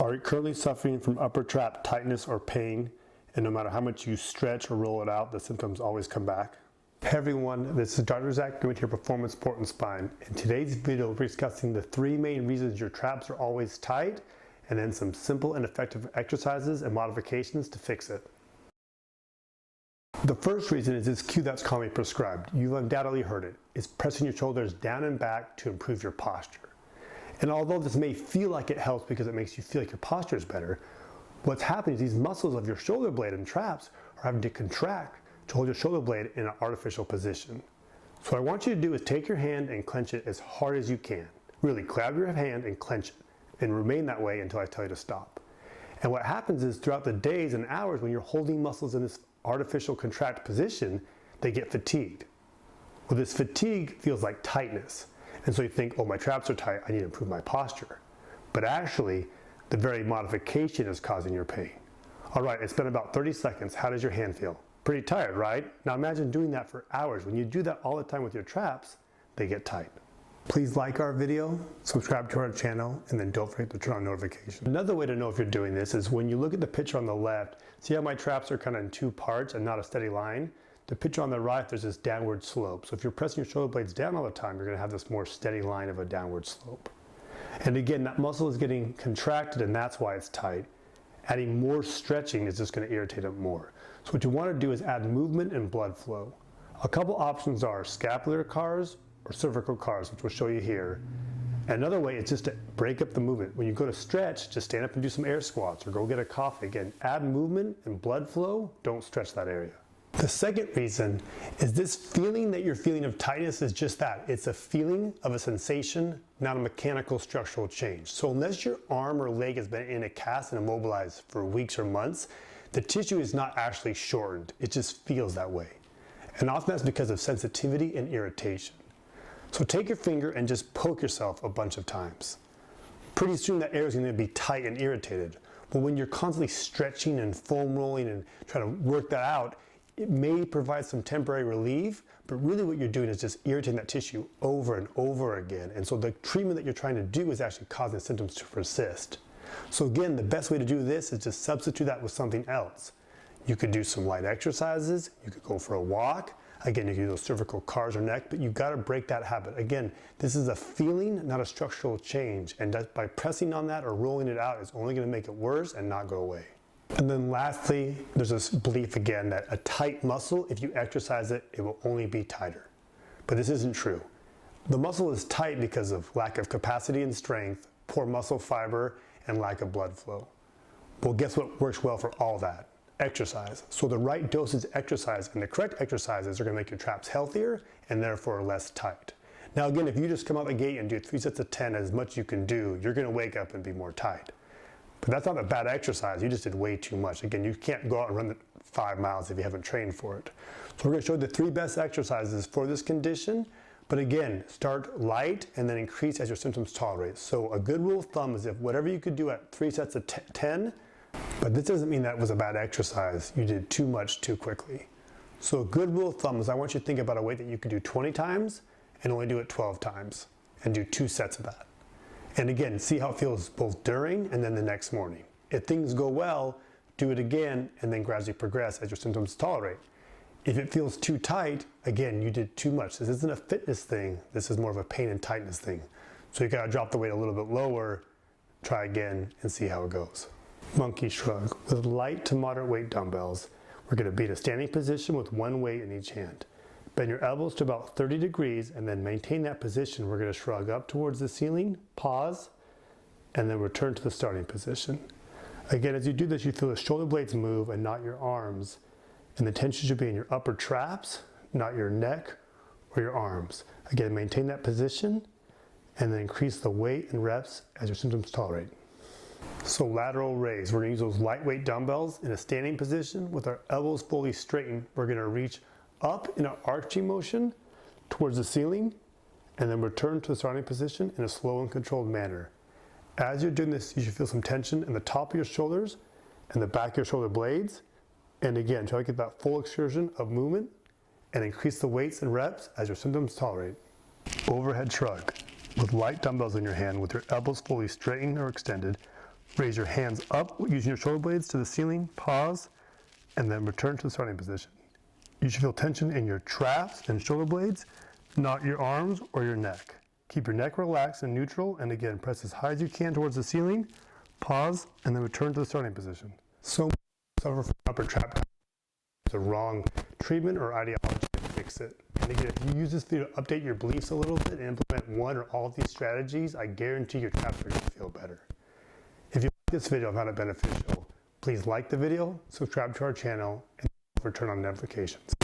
Are you currently suffering from upper trap tightness or pain, and no matter how much you stretch or roll it out, the symptoms always come back? Hey everyone, this is Dr. Zach with your Performance Support and Spine. In today's video, we're discussing the 3 main reasons your traps are always tight, and then some simple and effective exercises and modifications to fix it. The first reason is this cue that's commonly prescribed. You've undoubtedly heard it. It's pressing your shoulders down and back to improve your posture. And although this may feel like it helps because it makes you feel like your posture is better, what's happening is these muscles of your shoulder blade and traps are having to contract to hold your shoulder blade in an artificial position. So what I want you to do is take your hand and clench it as hard as you can. Really grab your hand and clench it and remain that way until I tell you to stop. And what happens is throughout the days and hours when you're holding muscles in this artificial contract position, they get fatigued. Well, this fatigue feels like tightness. And so you think, oh, my traps are tight, I need to improve my posture. But actually, the very modification is causing your pain. All right, it's been about 30 seconds. How does your hand feel? Pretty tired, right? Now imagine doing that for hours. When you do that all the time with your traps, they get tight. Please like our video, subscribe to our channel, and then don't forget to turn on notifications. Another way to know if you're doing this is when you look at the picture on the left, see how my traps are kind of in 2 parts and not a steady line? The picture on the right, there's this downward slope. So if you're pressing your shoulder blades down all the time, you're going to have this more steady line of a downward slope. And again, that muscle is getting contracted and that's why it's tight. Adding more stretching is just going to irritate it more. So what you want to do is add movement and blood flow. A couple options are scapular cars or cervical cars, which we'll show you here. And another way is just to break up the movement. When you go to stretch, just stand up and do some air squats or go get a coffee. Again, add movement and blood flow, don't stretch that area. The second reason is this feeling that you're feeling of tightness is just that. It's a feeling of a sensation, not a mechanical structural change. So unless your arm or leg has been in a cast and immobilized for weeks or months, the tissue is not actually shortened. It just feels that way. And often that's because of sensitivity and irritation. So take your finger and just poke yourself a bunch of times. Pretty soon that area is going to be tight and irritated. But when you're constantly stretching and foam rolling and trying to work that out, it may provide some temporary relief, but really what you're doing is just irritating that tissue over and over again. And so the treatment that you're trying to do is actually causing symptoms to persist. So again, the best way to do this is just substitute that with something else. You could do some light exercises, you could go for a walk. Again, you can do those cervical cars or neck, but you've got to break that habit. Again, this is a feeling, not a structural change. And by pressing on that or rolling it out, it's only going to make it worse and not go away. And then lastly, there's this belief again that a tight muscle, if you exercise it, it will only be tighter. But this isn't true. The muscle is tight because of lack of capacity and strength, poor muscle fiber, and lack of blood flow. Well, guess what works well for all that? Exercise. So the right dosage exercise and the correct exercises are going to make your traps healthier and therefore less tight. Now again, if you just come out the gate and do 3 sets of 10 as much as you can do, you're going to wake up and be more tight. But that's not a bad exercise, you just did way too much. Again, you can't go out and run 5 miles if you haven't trained for it. So we're going to show you the 3 best exercises for this condition, but again, start light and then increase as your symptoms tolerate. So a good rule of thumb is if whatever you could do at 3 sets of 10, but this doesn't mean that was a bad exercise, you did too much too quickly. So a good rule of thumb is I want you to think about a weight that you could do 20 times and only do it 12 times and do 2 sets of that. And again, see how it feels both during and then the next morning. If things go well, do it again and then gradually progress as your symptoms tolerate. If it feels too tight, again, you did too much. This isn't a fitness thing, this is more of a pain and tightness thing. So you gotta drop the weight a little bit lower, try again and see how it goes. Monkey shrug. With light to moderate weight dumbbells, we're gonna be in a standing position with 1 weight in each hand. Bend your elbows to about 30 degrees and then maintain that position. We're going to shrug up towards the ceiling, pause, and then return to the starting position. Again, as you do this, you feel the shoulder blades move and not your arms. And the tension should be in your upper traps, not your neck or your arms. Again, maintain that position and then increase the weight and reps as your symptoms tolerate. So lateral raise, we're going to use those lightweight dumbbells in a standing position with our elbows fully straightened. We're going to reach up in an arching motion towards the ceiling and then return to the starting position in a slow and controlled manner. As you're doing this, you should feel some tension in the top of your shoulders and the back of your shoulder blades. And again, try to get that full exertion of movement and increase the weights and reps as your symptoms tolerate. Overhead shrug. With light dumbbells in your hand with your elbows fully straightened or extended, Raise your hands up using your shoulder blades to the ceiling, pause, and then return to the starting position. You should feel tension in your traps and shoulder blades, not your arms or your neck. Keep your neck relaxed and neutral, and again, press as high as you can towards the ceiling, pause, and then return to the starting position. So many people suffer from upper trap tightness. It's a wrong treatment or ideology to fix it. And again, if you use this video to update your beliefs a little bit and implement one or all of these strategies, I guarantee your traps are going to feel better. If you like this video and found it beneficial, please like the video, subscribe to our channel, and turn on notifications.